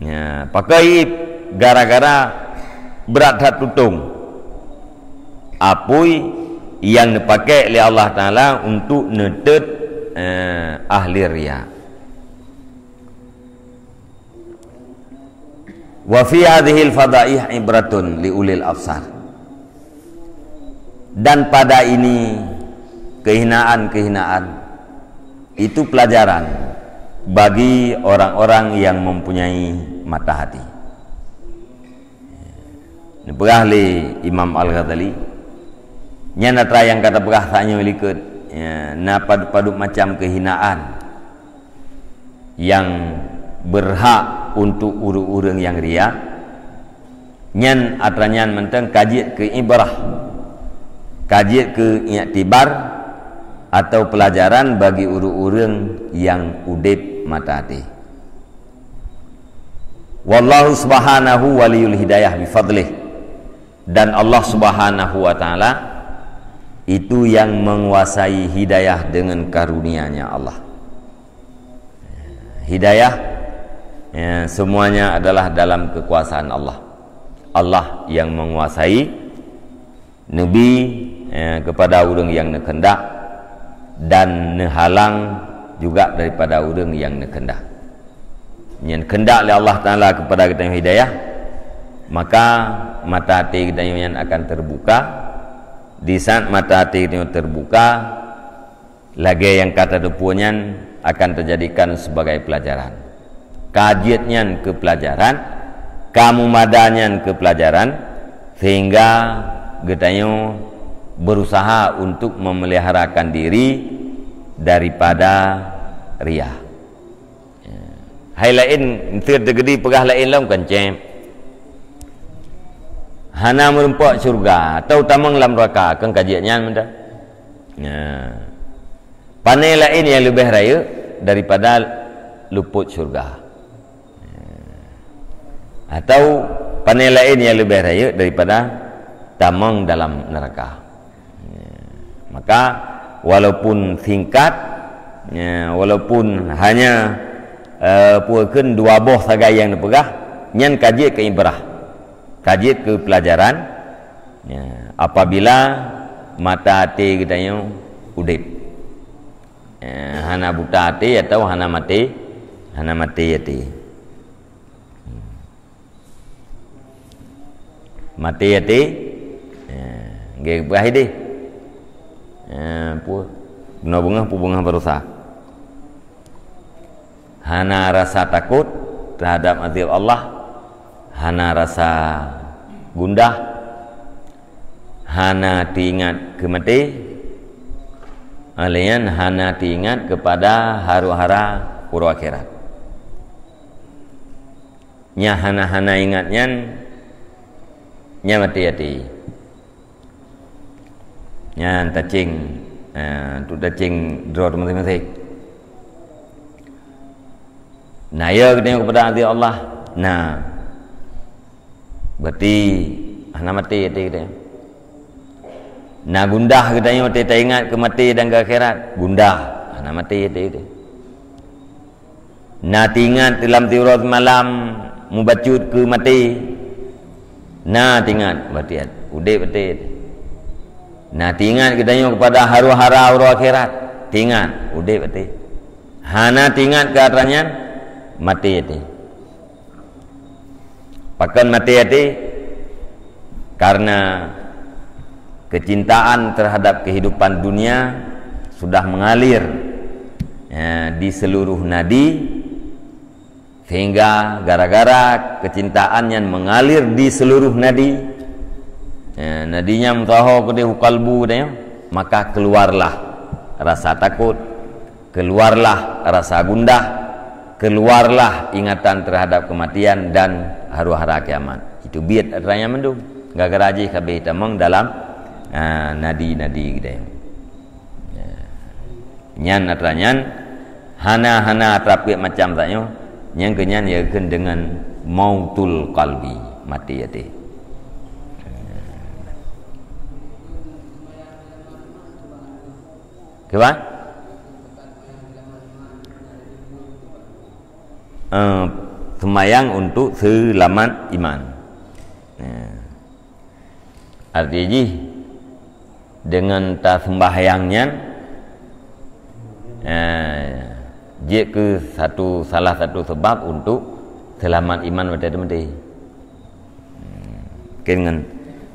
Ya, pakai iib gara-gara berat hat tutung apui yang dipakai oleh Allah Ta'ala untuk netet ahli riya. Wa fi hadhil fadaih ibratun li ulil absar. Dan pada ini kehinaan-kehinaan itu pelajaran bagi orang-orang yang mempunyai mata hati. Ini berah li Imam Al-Ghazali nyana yang kata berah tanya likut ya, na padu macam kehinaan yang berhak untuk urang-urang yang ria nyan atranyan mentang kajiat ke ibrah, kajiat ke i'tibar atau pelajaran bagi urang-urang yang udip mata hati. Wallahu subhanahu waliyul hidayah bifadlih, dan Allah subhanahu wa ta'ala itu yang menguasai hidayah dengan karunia-Nya Allah. Hidayah ya, semuanya adalah dalam kekuasaan Allah. Allah yang menguasai Nabi kepada orang yang nekendak dan nehalang juga daripada orang yang nekendak. Yang kendak oleh Allah Ta'ala kepada kita yang hidayah, maka mata hati kita yang akan terbuka. Di saat mata hati kita terbuka, lagi yang kata depunya akan terjadikan sebagai pelajaran. Kajiannya ke pelajaran, kamu madanya ke pelajaran, sehingga kita berusaha untuk memeliharakan diri daripada riya. Hai lain tergedi pegah lain lah kenceng. Hana merempak syurga atau tamang lam neraka kan kajiannya menda. Ya. Panai lain yang lebih raya daripada luput syurga. Atau panai lain yang lebih raya daripada tamang dalam neraka. Maka walaupun singkat, walaupun hanya puakeun dua boh saja yang dipegah, nyan kaji ke ibrah, kaji ke pelajaran. Apabila mata hati kita yang udip, hana buta hati atau hana mati hati. Mati hati, gak berakhir deh. Bunga berusaha. Hana rasa takut terhadap azab Allah, hana rasa gundah, hana diingat kemati, alian hana diingat kepada haru-hara pura akhirat. Nya hana ingatnya nya mati hati. Nya tacing tu tacing draw masing-masing. Nah, ya kita kepada hati Allah. Nah, berarti hana mati hati kita. Nah, gundah kita yang kita ingat ke mati dan ke akhirat, gundah hana mati hati kita. Nah, ingat dalam tiurat malam mubacut ke mati. Nah, ingat berarti udai berarti. Nah, ingat kita yang kepada haru-hara akhirat, ingat udai berarti. Hana ingat ke atranya mati hati. Pakan mati hati karena kecintaan terhadap kehidupan dunia sudah mengalir di seluruh nadi, sehingga gara-gara kecintaan yang mengalir di seluruh nadi, nadinya mutaho kudehu kalbu katanya, maka keluarlah rasa takut, keluarlah rasa gundah, keluarlah ingatan terhadap kematian dan haru-hara kiamat. Itu biat adanya mendung gara-gara aja kabeh tamang dalam nadi-nadi gitu ya. Nyan adranyan hana terapi macam taknya yang kenyan ya dengan mautul qalbi, mati hati. Kepa? Semayang untuk selamat iman. Artinya dengan tak sembahyangnya dia ke salah satu sebab untuk selamat iman pada teman-teman.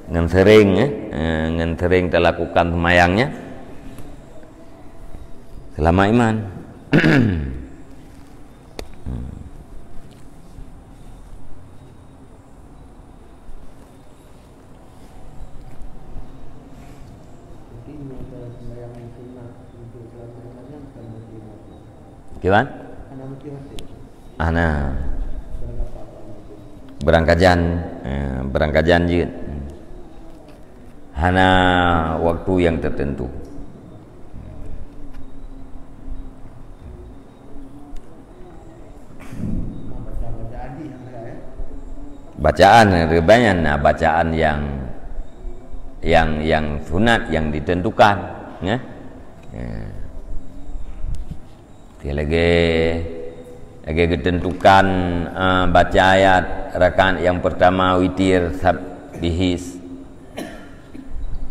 Dengan sering terlakukan sembahyangnya selamat iman. Gimana? Ana berangkajan juga. Hana waktu yang tertentu. Bacaan rebanyan, nah bacaan yang sunat yang ditentukan, ya. Dia lagi ditentukan baca ayat rakaat yang pertama witir sabbihis,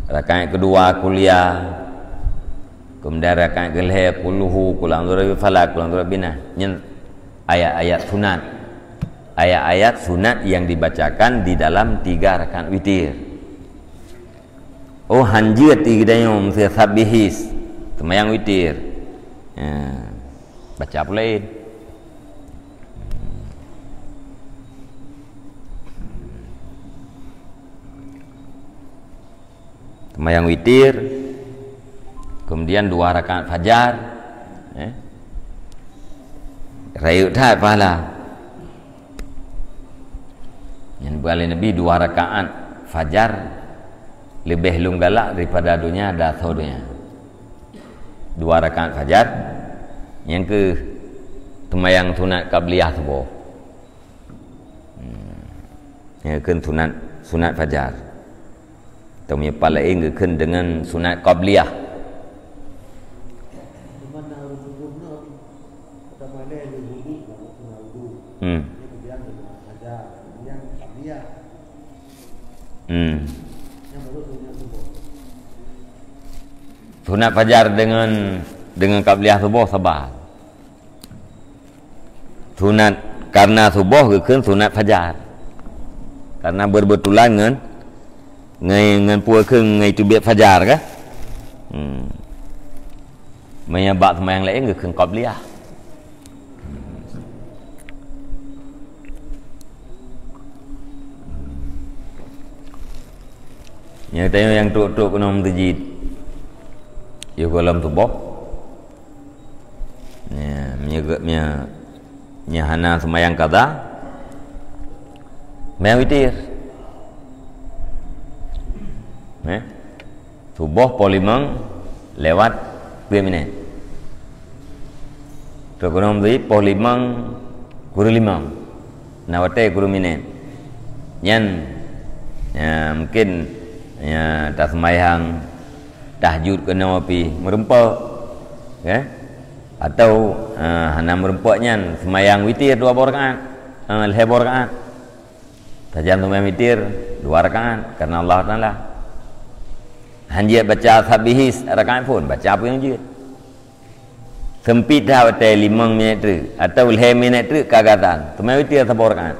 rakaat kedua kuliah, kemudian rakaat kelih kulhu kulandur falak kulandur binah, ayat-ayat sunat. Ayat-ayat sunat yang dibacakan di dalam 3 rakaat witir. Oh hanjir 3 dayung sabbihis semayang witir. Baca pula lain. Semayang witir, kemudian 2 rakaat fajar. Rayu tak pahala. Yang boleh Nabi 2 rakaat fajar lebih lunggalak daripada dunia dah dunia. 2 rakaat fajar. Yang ke semayang sunat qabliyah subuh. Yang ke sunat fajar. Atau punya pala ingin ke dengan sunat qabliyah. Sunat fajar dengan qabliyah subuh sabar. Sunat karena subuh ke sunat fajar. Karena berbetulan dengan puas ke ngai tu biat fajar ke. Menyebab semayang lain ke qabliyah. Yang tanya yang tuk-tuk kena mentajid ya kolam tubuh hana semayang qada semayang witir subuh polimang lewat 2 minit tuk kena mentajid polimang guru 5 nawate guru minit yan mungkin tak semayang tahajud kena api merempak atau hana merempaknya semayang witir 2 rakaat lebih rakaat tajam semayang witir 2 rakaat karena Allah Ta'ala hanjir baca sabbihis rakaat pun baca apa yang juga sempit dah 5 minit tu atau 5 minit tu kagatan semayang witir 1 rakaat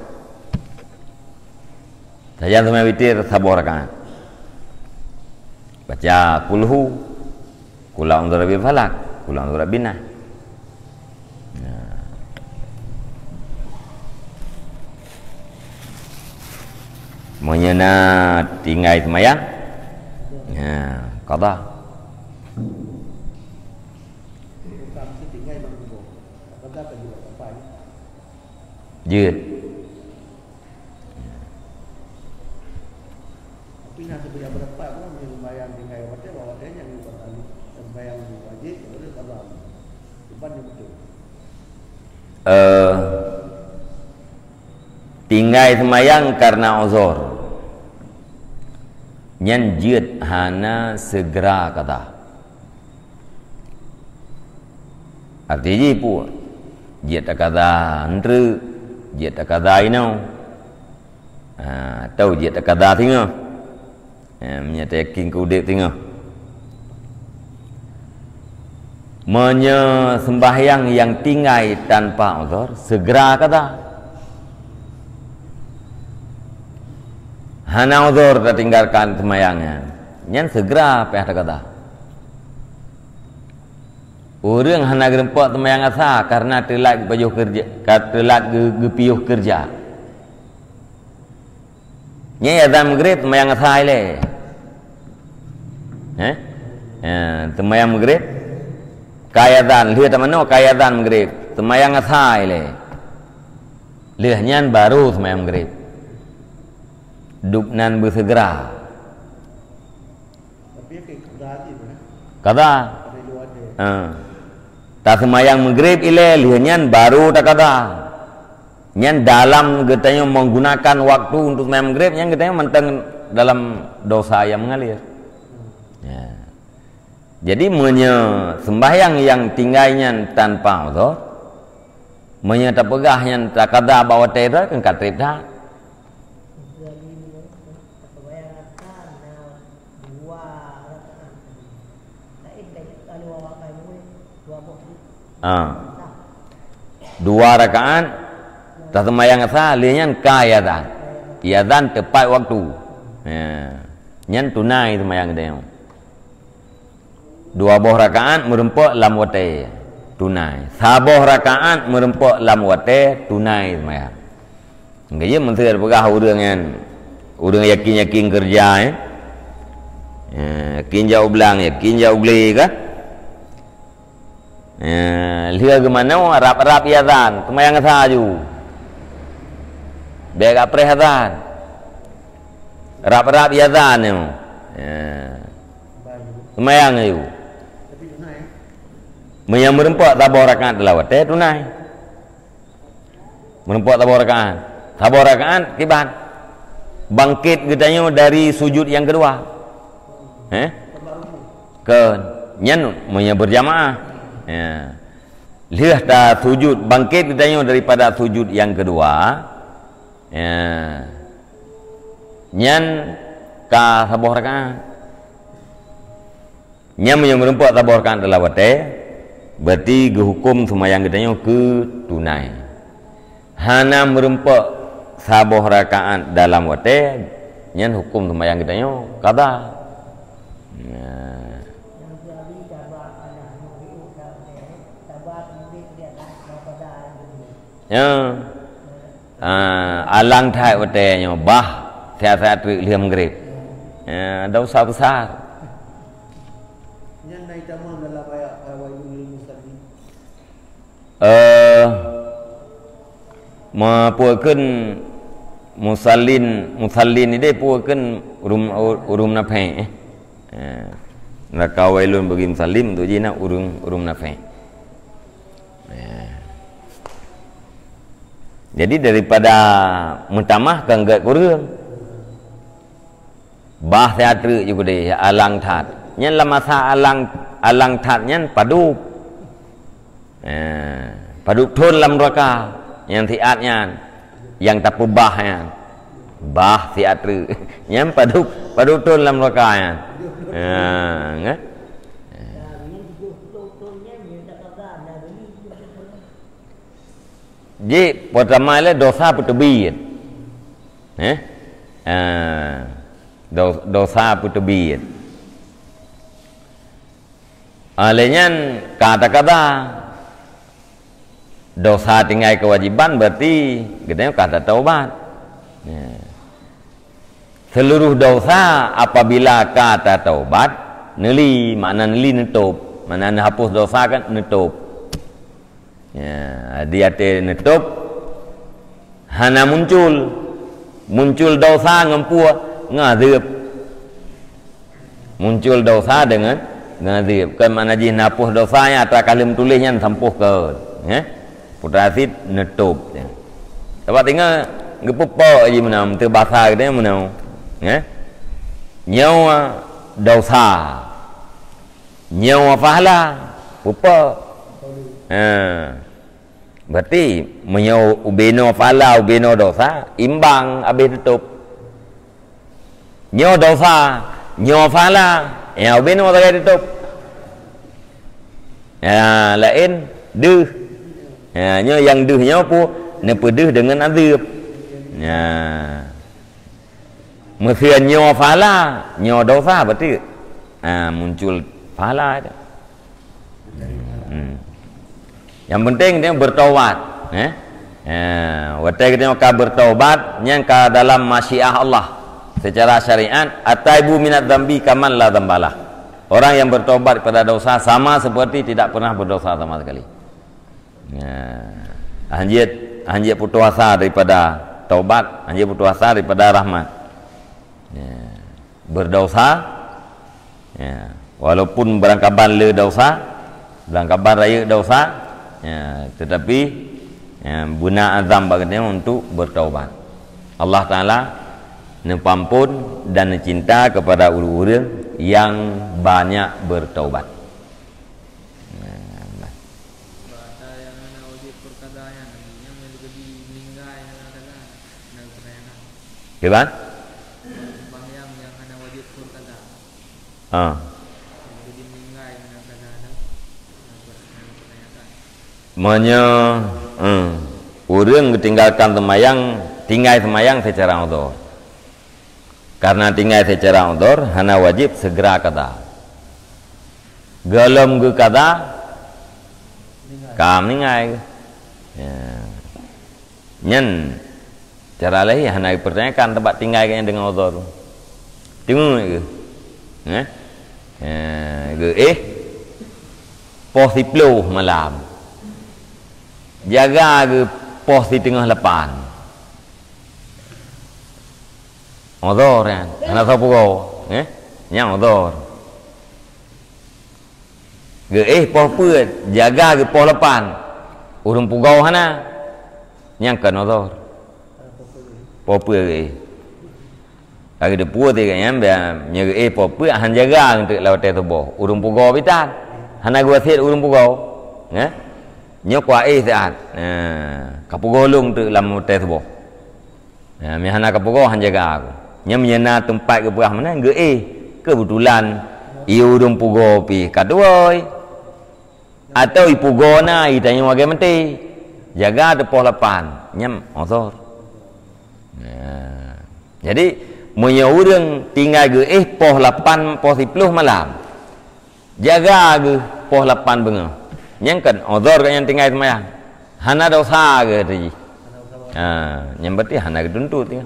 tajam semayang witir 1 rakaat baca kulhu kula undur bil falak kula undur binah. Menyena tinggal semayang qada jid tinggal semayang karena uzur nyan jid hana segera kata artinya pun jid tak kata entre jid tak kata inau atau jid tak kata tengah menyatakan kudip tengah sembahyang yang tinggal tanpa uzur segera kata hana uzur tertinggalkan sembahyangnya nyan segera pihak kata orang hana gerempak sembahyang asa karena telat bajuh kerja telat gepiuh kerja nyai azam maghrib sembahyang asa ile Temayang maghrib kayatan lihat mana kayatan maghrib temayang asai le lihat nyan baru temayang maghrib dupnan bersegera kata tak semayang maghrib ile lihat nyan baru tak kata nyan dalam katanya menggunakan waktu untuk semayang maghrib nyan katanya mentang dalam dosa yang mengalir. Jadi sembahyang yang tinggalnya tanpa uzur, tak pegahnya tak kada bawa tera kan katrip dah. Dua rakaat tak sembahyang asal lian kaya dah. Ia dan tepat waktu. Nyan tunai sembahyang dia. Dua buah rakaat merempuk lam wate tunai. Sabuh rakaat merempuk lam wate tunai sembahyang. Ngaya menteri pegah urang yakin kerja yakin jauh belang yakin jauh beli kan. Lihat ke mana rap-rap yazan sembahyang saju. Biar apreh azan. Rap-rap yazan tu. Sembahyang tu. Yang merempak tabur rakaat telawat tunai. Merempak tabur rakaat. Tabur rakaat kiban. Bangkit katanya dari sujud yang kedua. Nyan berjamaah. Lihat dah sujud bangkit katanya daripada sujud yang kedua. Nyan ka tabur rakaat. Nyan merempak tabur rakaat telawat berarti hukum sembahyang katanya ke tunai. Hana merempak sabuh rakaat dalam wate nyan hukum sembahyang katanya kada. Alang thai wate nya bah saya liam grip. Dosa besar. Puakan musallin ini puakan urum napai. Nak wailun bagi musallin tu je nak urum napai. Jadi daripada mutamah kan gak kurang. Bah teater juga deh alang tat. Nyan la masa alang tat nyan padu. Paduk thun lam raka yang tiatnya yang tak pubahnya bah tiatru yang paduk thun lam raka ya jadi pertama le dosa putubiyat dosa putubiyat alenyan kata-kata dosa tinggal kewajiban berarti katanya kata taubat. Seluruh dosa apabila kata taubat neli makna neli nutup, makna hapus dosa kan nutup. Dia te nutup hana muncul dosa ngempua ngadib. Muncul dosa dengan ngadib. Kan makna ji hapus dosanya atau kalim tulisnya sampuh ke. Putra asid nutup. Sebab tinggal ngepupak je menang terbahasa dia menang. Nyawa dosa. Nyawa pahala pupak. Berarti menyawa ubeno pahala ubeno dosa imbang habis tutup. Nyawa dosa, nyawa pahala, ubeno tak tutup. Lain deh. Yang dehnya pun nepedeh dengan azab. Mesti nyawa pahala, nyawa dosa berarti muncul pahala itu. Yang penting dia bertaubat. Waktu kita akan bertaubat yang ke dalam masyiah Allah secara syariat ataibu minat dzambi kaman la dzambalah. Orang yang bertobat pada dosa sama seperti tidak pernah berdosa sama sekali. Anjir putus asa daripada taubat, anjir putus asa daripada rahmat. Berdosa, walaupun berangkaban le dosa, berangkaban raya dosa, tetapi guna azam baginya untuk bertaubat. Allah Ta'ala nempampun dan cinta kepada orang-orang yang banyak bertaubat. Gimana? Orang tinggalkan semayang, tinggal semayang secara udhur. Karena tinggal secara udhur, hana wajib segera kata. Gelom ke kata, kam tinggal. Nyen cara lain hana pertanyakan tempat tinggalnya dengan udhur. Tengok ke? Pos 10 malam. Jaga ke pos di tengah lepan. Odor kan? Anak tahu pukau, yang odor. Pos put jaga ke pos lepan. Urung pukau hana, yang kan odor. Pos put Lagi dia puas dia kan, biar pop han jaga untuk lewat tubuh. Urung pukau bitan. Hana gua set urung pukau. Nyok wa saat. Kapugolong tu dalam tubuh. Mi hana kapugau han jaga aku. Nya menyena tempat ke buah mana kebetulan urung pukau pi kaduoi. Atau ipugau na tanya wagai menti. Jaga depoh lapan. Nyam osor. Jadi punya orang tinggal ke pos 8 pos 10 malam. Jaga ke pos 8 bengah. Yang kan odor kan yang tinggal semayang. Hana dosa ke tadi. Yang berarti hana ketuntut ya.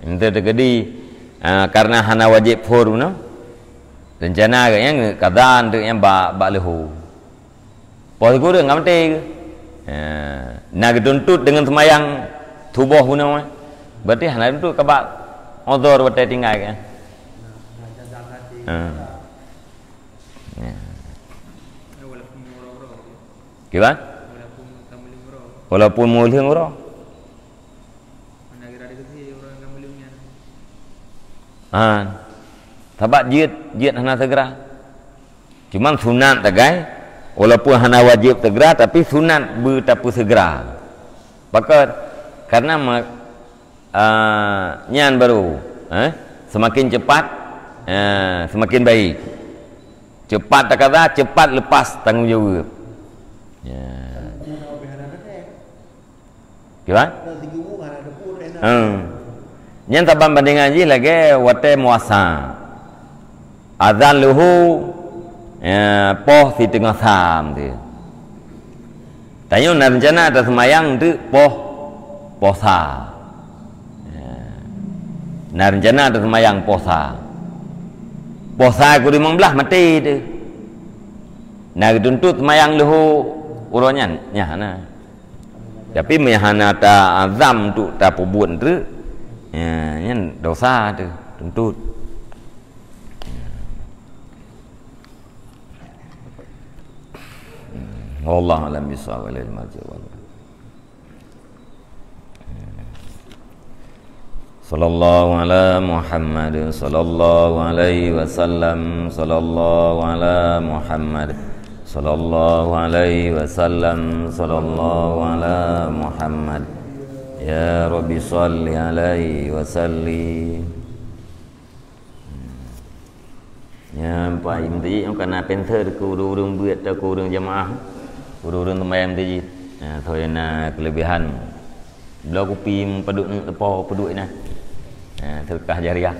Itu terjadi karena hana wajib fur no. Rencana ke yang kadan tu yang bak lehu. Pos kurang ngamte ke. Nak ketuntut dengan semayang tubuh guna berarti hana itu kabak odor bertai tinggal kan. Gimana? Walaupun mulih ngoro. Tabak jid hana segera. Cuman sunat tagai walaupun hana wajib segera tapi sunat bertapu segera. Pakat karena nyan baru semakin cepat semakin baik. Cepat tak kata cepat lepas tanggungjawab. Gimana? Nyan tabam bandingan ji lagi wate muasa. Azan luhu poh di tengah sam tu. Tanya rencana ada semayang tu posa. Nah rencana ada semayang posa. Posa aku 15 mati tu. Nah dituntut semayang luhu uronyan nyahana. Tapi mehana ta azam tu ta pubun tu. Nyan dosa tu tuntut. Allah alam bisawab wal majwal. Sallallahu ala Muhammad sallallahu alaihi wasallam sallallahu ala Muhammad sallallahu alaihi wasallam sallallahu ala Muhammad ya Rabbi salli alaihi wasallim. Ya pai mesti kena penter ku urung buat ta ku urung jemaah urung temayam tadi. Thôi na kelebihan beliau kopi peduk tepo peduk nah. Sedekah jariah.